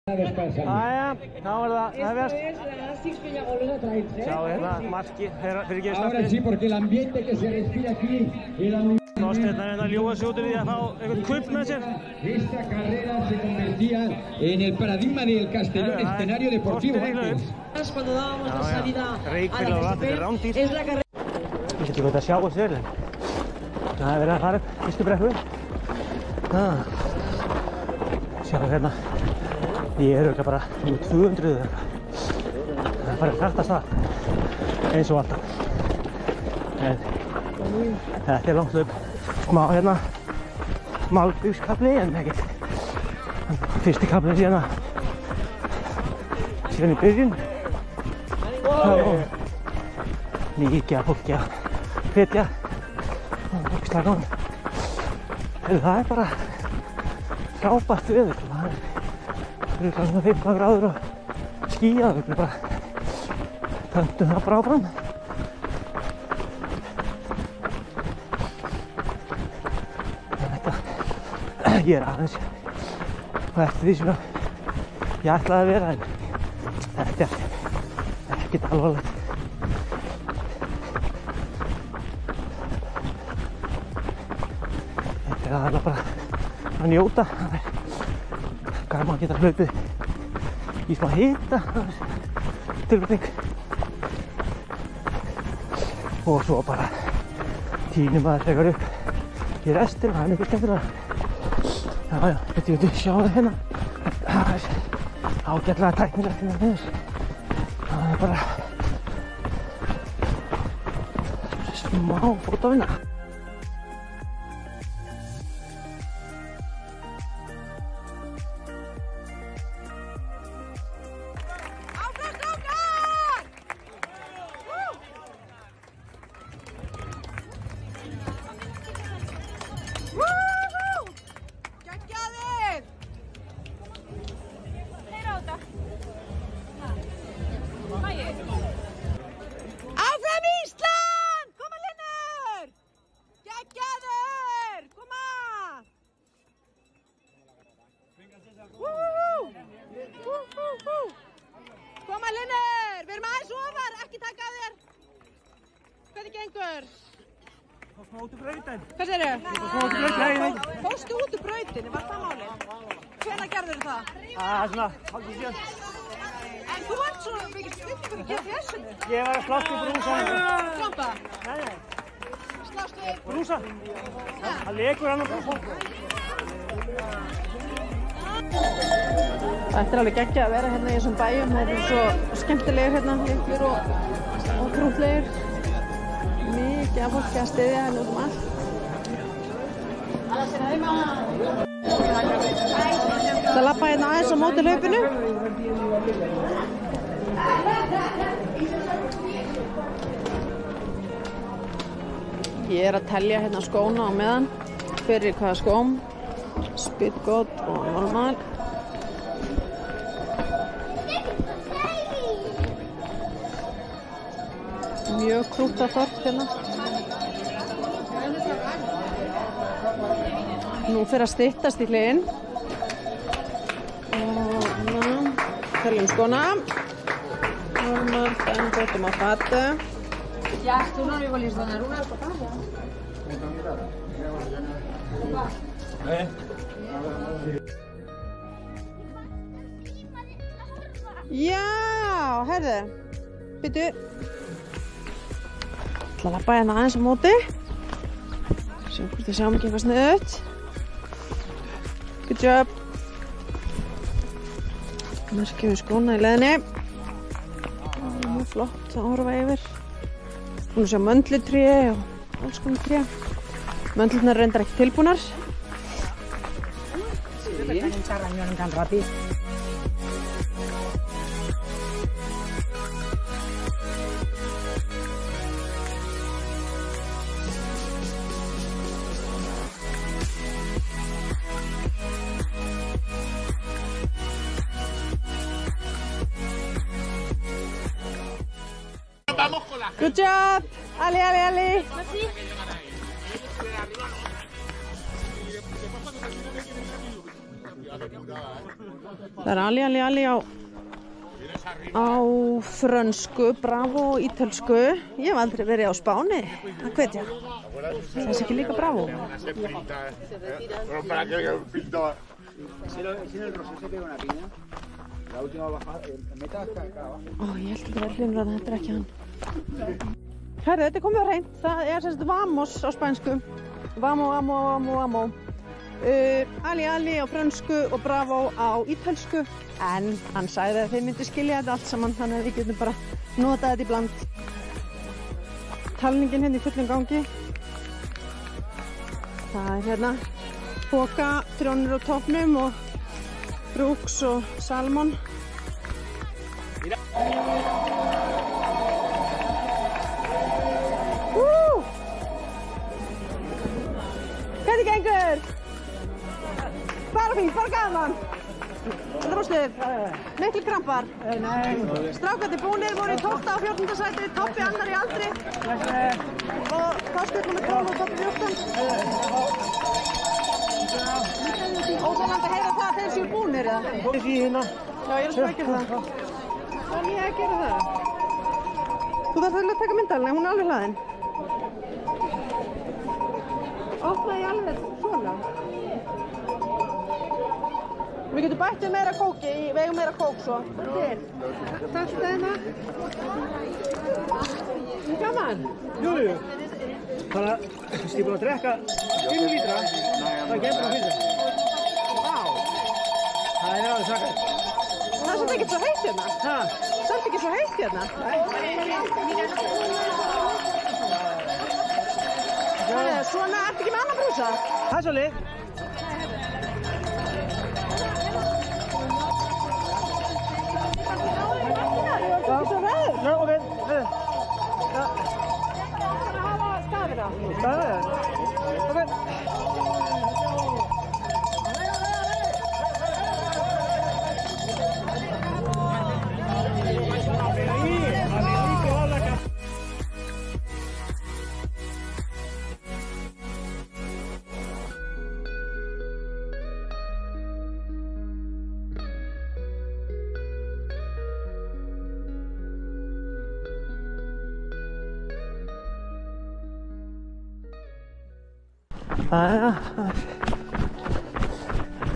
Jæja, þá það hefjast. Sjá hérna marki fyrir Ahora sí, porque el ambiente que se respira aquí era muy... Þorsteinn að ljúga sig út úr því að fá einhvern kubb með sér. Esta carrera se convertía en el paradigma del Castellón escenario deportivo antes. Cuando dábamos la salida a la es la carrera. Ég get ekki hvað að sjá þessu vel, en það hefur verið að fara upp fyrstu brekku. Sjá hérna, ég örugglega bara um 200 eða eitthvað. Það er bara hjartast það, eins og alltaf. En þetta langt hlaup. Smá hérna malbygskafli en ekkert. Fyrsti kaflinn síðan í byrjun. Mikið af fólki að flytja og slaka á. Það er bara frábært veður. Það er svona 15 gráður og skýjað. Við bara pöntum það bara áfram. Ég er aðeins og eftir því sem ég ætlaði að vera, en þetta er ekkert alvarlegt. Þetta er aðeins bara að njóta. Það er gaman að geta hlaupið í smá hita, tilbreyting. Og svo bara tínum maður frekar upp í restina, það er mikið skemmtilega. Já, við sjáum það hérna. Það er ágætlega tæknilegt hérna niður. Það er bara smá fótavinna. Koma Linur, við erum aðeins ofar, ekki taka að þér. Hvernig gengur? Fórstu út úr brautin. Hvað segirðu? Fórstu út úr brautin. Fórstu út úr brautinni, var það málið? Hvenær gerðirðu það? Það er svona hálftíð síðan. En þú ert svo mikið stundingur í GPS-inu. Ég var að slást í brúsa. Trampa? Nei. Slást við? Brúsa. Það lekur hann á brúsa. Þetta er alveg geggjað að vera hérna í þessum bæjum. Það er svo skemmtilegir hérna, litlir og krútlegir. Mikið af fólki að styðja hérna út allt. Það labba hérna aðeins á móti hlaupinu. Ég er að telja hérna skóna á meðan. Fyrir hvaða skóm. Speedgoat og normal. Mjög krúttað þorp hérna. Nú fer að styttast í hliðin. Og teljum skóna. Normal, Speedgoat og Mafate. Ya, tú no me volis donar una alpaca. Já, herðu. Bíddu. Ætla að labba hérna aðeins á móti. Sjá hvort þið sjáum ekki eitthvað sniðugt. Good job. Merkjum við skóna í leiðinni. Mjög flott að horfa yfir. Búin að sjá möndlutré og alls konar tré. Möndlurnar er reyndar ekki tilbúnar. Good job! Ali, Ali, Ali! Það Ali á frönsku, Bravo og ítölsku. Ég hef aldrei verið á Spáni. Það hvetja. Það ekki líka Bravo. Ó, ég held þetta verið hljómur að þetta ekki hann. Herri, þetta komið á hreint. Það sem sagt vamos á spænsku. Vamo. Ali á frönsku og Bravo á ítölsku. En hann sagði að þeir myndi skilja þetta allt saman, þannig að við getum bara notað þetta í bland. Talningin hérna í fullum gangi. Það hérna Boca, trjónur á toppnum og Brooks og Salmon. Hvernig gengur? Bara fínt, bara gaman. Þetta var stuð. Miklir krampar. Strákarnir búnir voru í 12. og 14. sæti, Toppi annar í aldri. Og Þorsteinn nummer 12 og Toppi 14. Óþolandi að heyra það að þeir séu búnir, eða? Ég sé hérna. Já, ég er að spækja það. Það er ég að gera það. Þú þarf að taka myndalina, hún er alveg hlaðin. Opnaði ég alveg svona. Við getum bætt við meira kóki, við eigum meira kók svo. Takk fyrir hérna. Gaman? Jú. Bara, ég er búin að drekka 5 lítra. Það kemur að finna. Það er alveg svakar. Það er samt ekki svo heitt hérna. Samt ekki svo heitt hérna. Svona, ertu ekki með annan brúsa? Það er svolítið. Það er svo ræður. Já, ok. Já. Það hafa stafina. Stafina? Ok.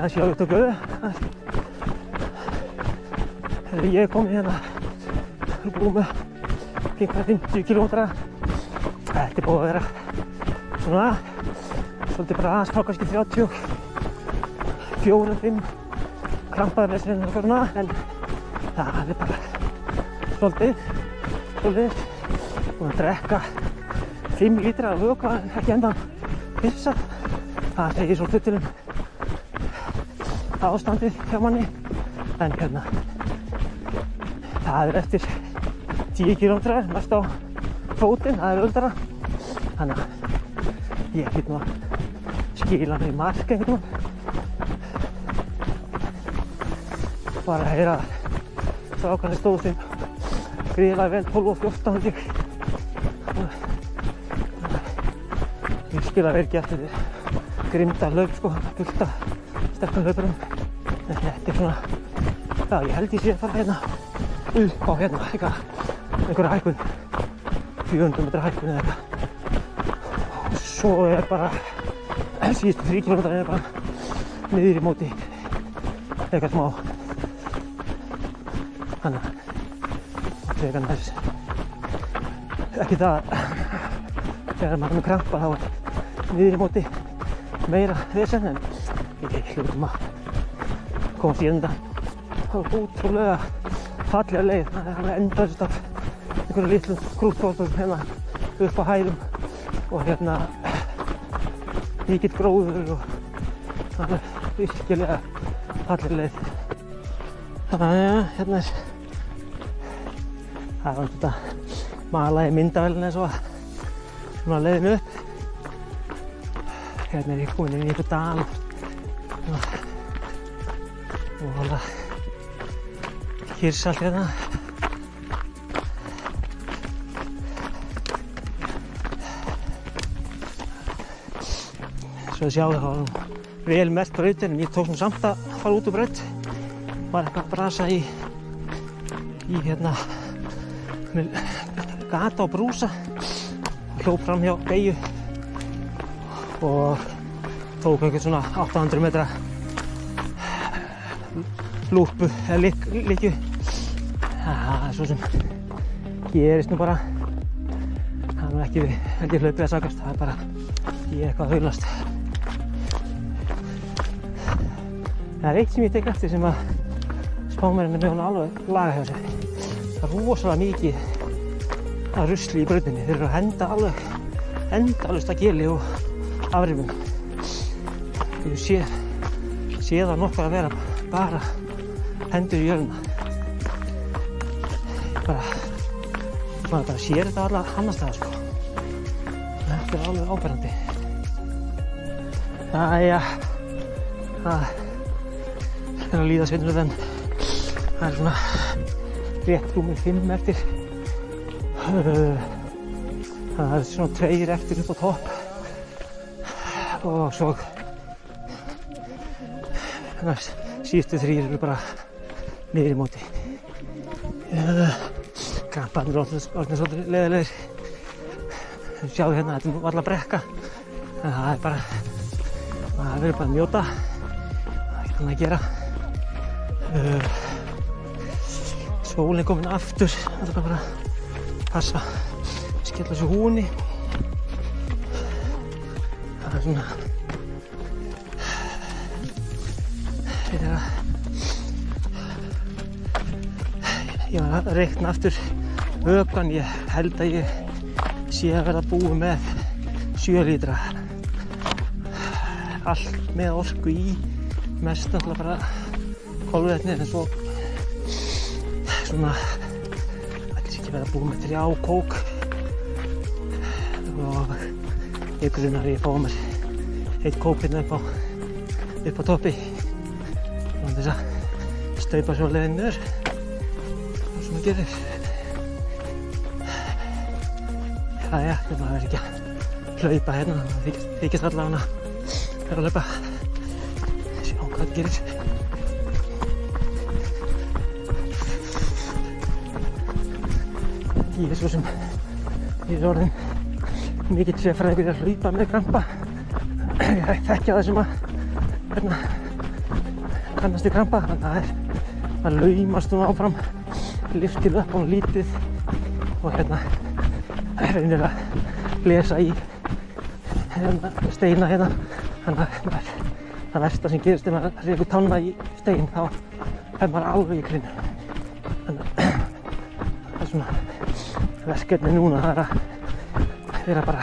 Það sé ágætt og göðu. Ég er komið hérna, búið með 50 kílómetra. Þetta er búið að vera svona, svolítið bara aðeins frá kannski 34-5 krampaðar með sér svona, en það er bara svolítið. Búin að drekka 5 lítra af vökva, ekki endan pissa. Það segir svolítið til ástandið hjá manni, en hérna það er eftir 10 kílómetrar mest á fótinn, það er öldara, þannig að ég get nú að skila mig í mark einhvern veginn. Bara að heyra strákarnir stóðu þeim gríðarlega vel 12 og 14 held ég. Ég skila vel ekki eftir grimda hlaup sko, fullt af sterkum hlaupurum. En þetta er svona, já ég held ég sé að fara hérna upp á hérna einhverja hækkun, 400 metra hækkun eða eitthvað. Og svo er bara síðustu 3 kílómetrar er bara niður í móti eitthvað smá. Þannig að frekar næs. Ekki það þegar maður er með krampa þá er niður í móti meira vesen, en ég hljóðum að komast í endan. Það var ótrúlega fallega leið. Það er alveg endalaust af einhverjum litlum grútbótum hérna upp á hæðum og hérna mikill gróður og alveg virkilega fallega leið. Þannig að hérna er það var þetta malaði myndavélina eins og svona leiðinu upp. Hérna er ég komin inn í einhver dal og alveg kyrsalt hérna. Svo að sjá það vel merkt brautin, en ég tók samt að fara út úr braut. Var eitthvað að brasa í hérna með gata og brúsa. Hljóp fram hjá beygju og tók eitthvað svona 800 metra lúpu eða likju. Það er svo sem gerist nú bara. Það er ekki held ég hlaupið að sakast, það er bara ég eitthvað að haulast. Það er eitt sem ég tek eftir sem að spámennirnir með hún alveg laga hjá sér. Það er rosalega mikið af rusli í brautinni. Þeir eru að henda alveg endalaust af geli og afrifum. Ég sé það nokkuð að vera bara hendur í jörðina. Maður bara sér þetta alla annars staðar sko. Þetta er alveg áberandi. Jæja, það er að líða sveitunum þenn. Það er svona rétt rúmið 5 eftir. Það er svona 2 eftir upp á topp. Og svo síðustu 3 eru bara niður í móti. Kramparnir eru orðnir svolítið leiðilegir. Sjáðu hérna, þetta er varla brekka. En það er bara, maður verður bara að njóta. Það er ekki annað að gera. Sólin komin aftur. Það er bara að passa, skella þessu húni. Það er svona, ég var að reikna aftur vökvann. Ég held að ég sé að verða búið með 7 lítra. Allt með orku í, mest náttúrulega bara kolvetni, en svo svona ætlis ekki verða búið með 3 kók og ég grunar ég fá mér 1 kók hérna upp á toppi og þess að staupa svo leiðin niður og sem að gerir. Jæja, maður verður ekki að hlaupa hérna, það þykist allavega að vera að hlaupa. Sjá hvað þetta gerir. Ég er svo sem orðinn mikill sérfræðingur að hlaupa með krampa. Ég þekkja það sem að kannast í krampa, þannig að það laumast hún áfram, lyftir upp á hún lítið og reynir að lesa í steina hérna. Þannig að það versta sem gerist ef maður rekur tánna í stein, þá er maður alveg í krinu. Þannig að það er svona verkefni núna, það er að vera bara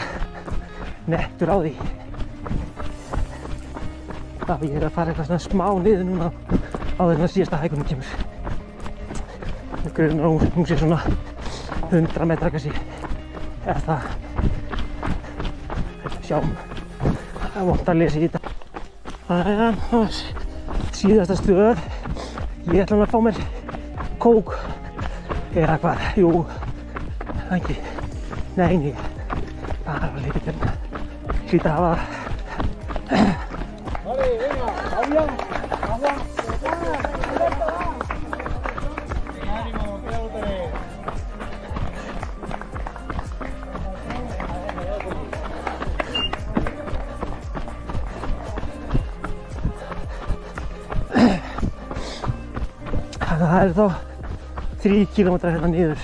nettur á því. Ég er að fara eitthvað svona smá niður núna áður en að síðasta hækkunum kemur. Ég grunar að hún sé svona 100 metra kannski. Ef það sjáum. Það er vont að lesa í þetta. Jæja, það er síðasta stöð. Ég ætla að fá mér kók. Eða hvað? Jú, það ekki. Nei, bara litið hérna. Hlýta að hafa það er þá 3 kílómetrar hérna niður.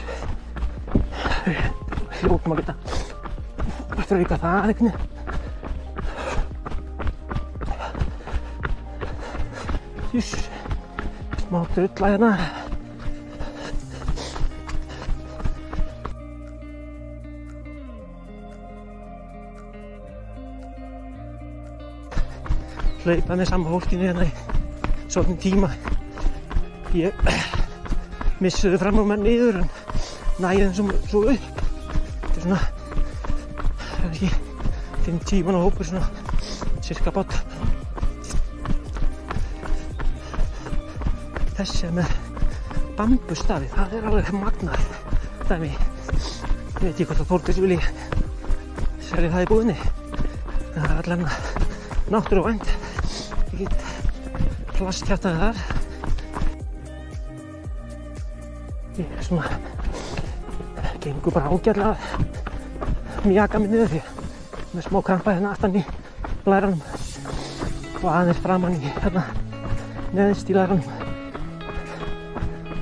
Hljótum að geta strauka það einhvern. Smá drulla hérna. Hlaupa með sama fólkinu hérna í svolítinn tíma. Ég missuði fram úr mér niður en næði þeim svo upp. Þetta er svona, það er ekki 5-10 manna hópur, svona cirka bát. Þessi er með bambusstafi, það er alveg magnað dæmi. Ég veit ekki hvort að Þórdís vilji selja það í búðinni. Það er allavega náttúruvænt. ekkert plastkjaftaði þar. Ég er svona, gengur bara ágætlega að mjaka mig niður því með smá krampa hérna aftan í læranum og aðeins framan í hérna neðst í læranum.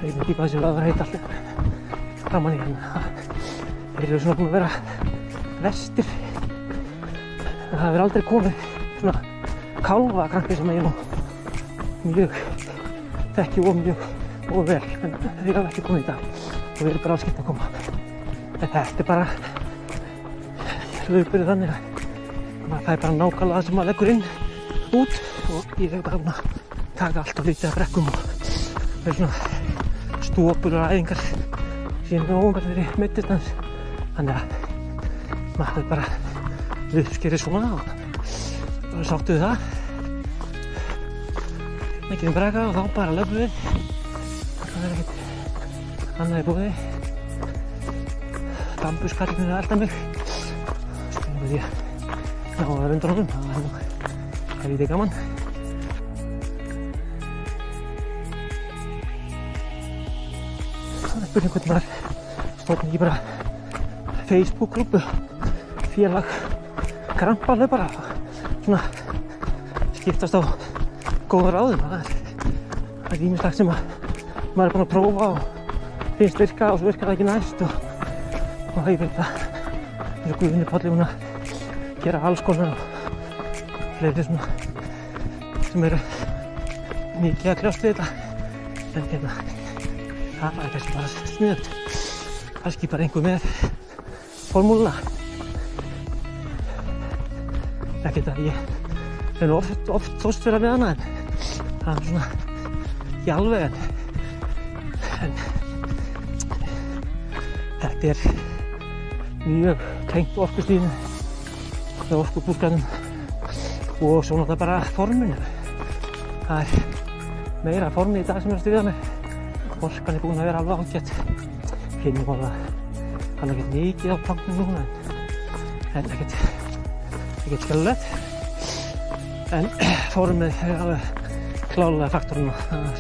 Ég veit ekki hvað þessi vöðvar heita alltaf framan í hérna. Þeir eru svona búin að vera vestir. Það hefur aldrei komið svona kálfakrampi sem ég nú mjög þekki og mjög og vel, en þeir hafa ekki komið í dag og við erum bara alls gett að koma. En þetta er bara hlaupurinn þannig að maður fær bara nákvæmlega það sem maður leggur inn út og ég hef bara að taka allt og lítið af brekkum og það er svona stopur og æfingar síðan í nóvember þegar ég meiddist aðeins. Þannig að maður bara uppskerið svona og bara sáttu við það. Ekki brekka og þá bara löpum við. Það er ekkert annað í búði. Bambuskallinn er að elda mig. Spennum við því að ná að vera undan honum. Það var nú helvítið gaman. Það er spurning hvernig maður stofnar ekki bara Facebook-grúpu, félag krampahlaupara. Svona skiptast á góða ráðum. Það er ýmislegt sem maður er búinn að prófa og finnst virka og svo virkar það ekki næst og ég veit að þessu Guðni Páll er búinn að gera alls konar og fleiri svona sem eru mikið að kljást við þetta. En hérna, það er kannski bara sniðugt. Kannski bara einhver með formúluna. Ekkert að ég er nú oft þóst fyrir að með hana en það er svona ekki alveg en þetta er mjög tengt orkustíðinu með orkubúrgarnum og svo náttúrulega bara forminu. Það er meira formi í dag sem er að stríða með. Orkan er búin að vera alveg ágætt. Finnum á það hann ekkert mikið á tanknum núna en ekkert skellulegt. En formið er alveg klálega faktorinn og það er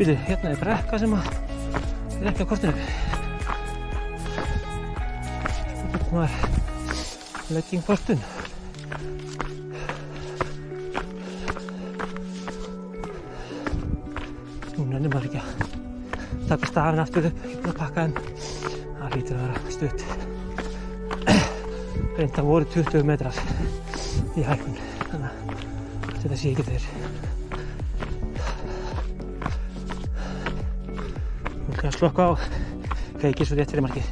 Bíddu, hérna er brekka sem er ekki á kortinu. Þetta er maður leggingfortun. Nú nennir maður ekki að taka stafinn aftur upp, ekki búin að pakka en það hlýtur að vera stutt. Reyndar voru 20 metrar í hækkun, þannig að þetta sé ekki þeir. Nú ætlum ég að slökkva á kveikið svo rétt fyrir markið.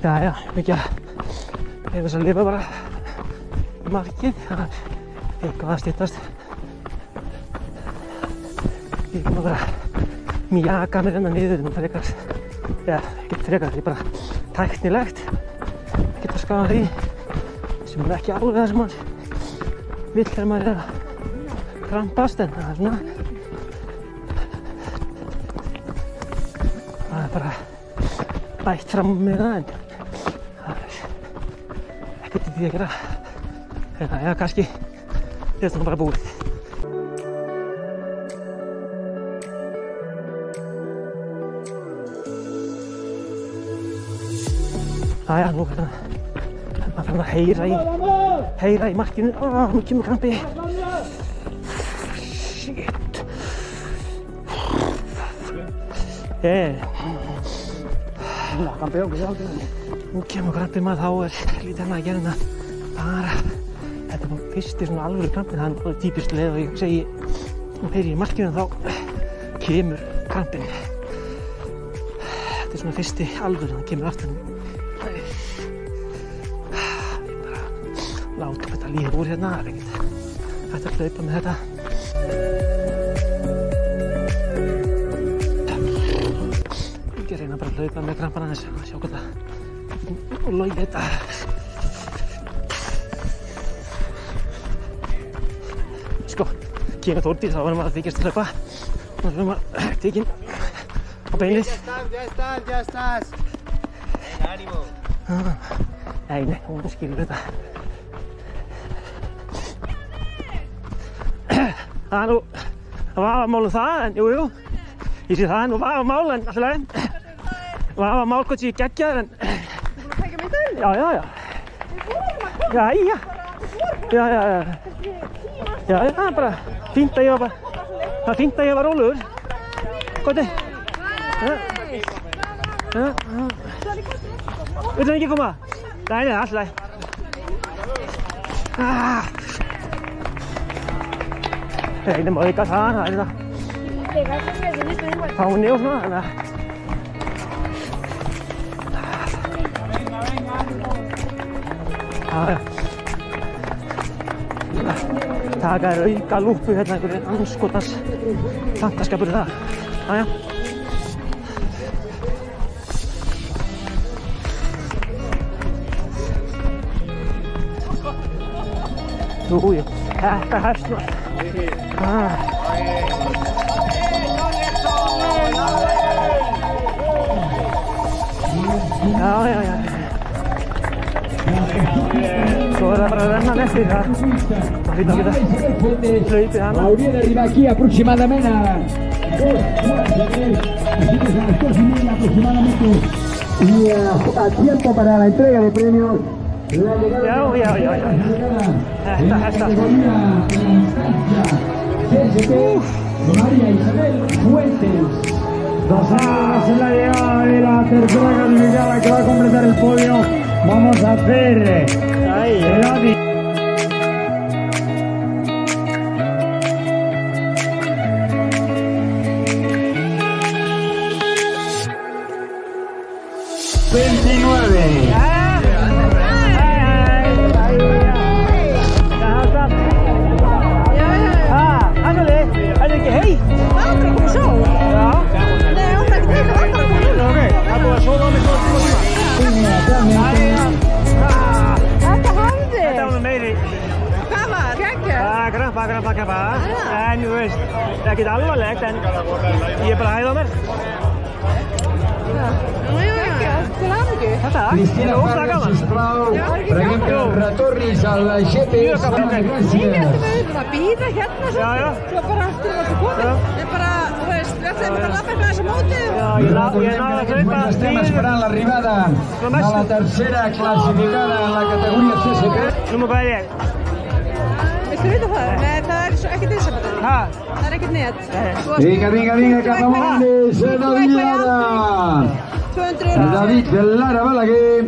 Jæja, ekki að þess að lifa bara í markið, það er eitthvað að styttast. Ég er bara mjaka mér hérna niður, það er frekar, ja, ekki frekar, það er bara tæknilegt. Ekkert að skaða því, sem er ekki alveg það sem maður vill þegar maður er að krampast, en það er svona. Það er bara bætt fram með það, en það er ekkert í því að gera. En það er kannski, þetta er svona bara búið. Jæja, nú er maður fann að heyra í markinu. Nú kemur krampi. Shit. Nú kemur krampi maður, þá er lítið annað að gera en að bara, þetta er bara fyrsti svona alvöru krampin, það er bara típist leið og ég segi, nú heyri í markinu þá kemur krampin. Þetta er svona fyrsti alvöru, það kemur aftan. Látum þetta líða úr hérna, það er ekkert hægt að hlaupa með þetta. Ég reyna bara að hlaupa með krampana þess að sjá hvað það og logi þetta. Sko, kemur Þórdís, þá varum við að þykjast að hlaupa. Nú erum við tekinn á beinið. Ya estás. Venga, ánimo. Nei, hún skilur þetta. Það er nú vafamál það, en jú. Ég sé það er nú vafamál, en alltaf leið. Vafamál hvort ég geggjaður, en... Þú búin að tækja mynda þig? Já. Jæja. Já, það er bara fínt að ég var bara... Það er fínt að ég var rólegur. Góði. Viltu ekki koma? Nei, alltaf leið. Reynum að auka það er það. Fáni og svona, þannig að... Taka þér auka lúpu hérna einhverju andskotans fantaskapur það. Jæja. Jú, þetta hefst nú. Já. Svo er það bara að renna eftir það. Það hlýtur að geta hlaupið hana. Mauriel arriva aquí aproximadamente a 2:43, así que a las 2:30 aproximadamente. Y a tiempo para la entrega de premios. Já. Þetta hefst allt. María Isabel Fuentes. 2 horas en la llegada de la tercera clasificada que va a completar el podio. Vamos a hacer el 29. Það er ekki heitt. Það er aldrei að koma sól. Já. Nei, það er ekki heitt, það er aldrei að koma sól. Ok, það er búið að sofa á mig svona tíma. Þetta hafði. Þetta var nú meiri. Hvað var? Kekja? Krampa. En þú veist, það er ekkert alvarlegt, en ég er bara að hæða á mér. Til hamingju. Þetta er óslega gaman. Retornis al GPS. Ég ætti með að bíða hérna svo. Já. Svo bara aftur og aftur komið. Ég bara, þú veist, við ætlum bara að lappa eitthvað þessa mótið. Já, ég náði að hlaupa Estem esperant l'arribada de la tercera clasificada en la categoria CCP. Nú má bara ég. Viltu vita það? Nei, það er ekkert ísabætið. Það er ekkert net. Venga, Catamones, David Lara. 200. David Lara Balaguer.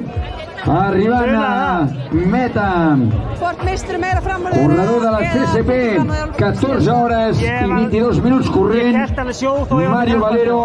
Arribant a meta. Hvort mistur meira fram úr Corredor de la CCP, 14 horas y 22 minuts corrent. Mario Valero.